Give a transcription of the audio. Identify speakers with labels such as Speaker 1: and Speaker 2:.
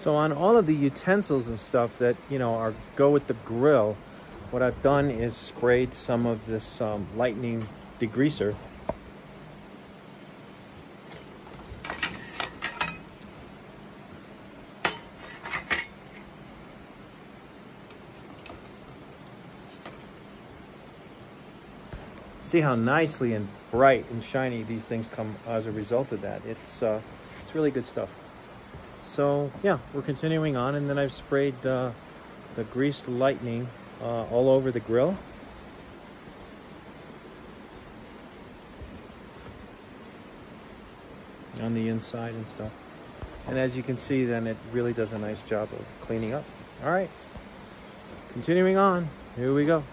Speaker 1: So on all of the utensils and stuff that, you know, go with the grill, what I've done is sprayed some of this lightning degreaser. See how nicely and bright and shiny these things come as a result of that. It's really good stuff. So yeah, we're continuing on, and then I've sprayed the greased lightning all over the grill. On the inside and stuff. And as you can see, then it really does a nice job of cleaning up. All right, continuing on, here we go.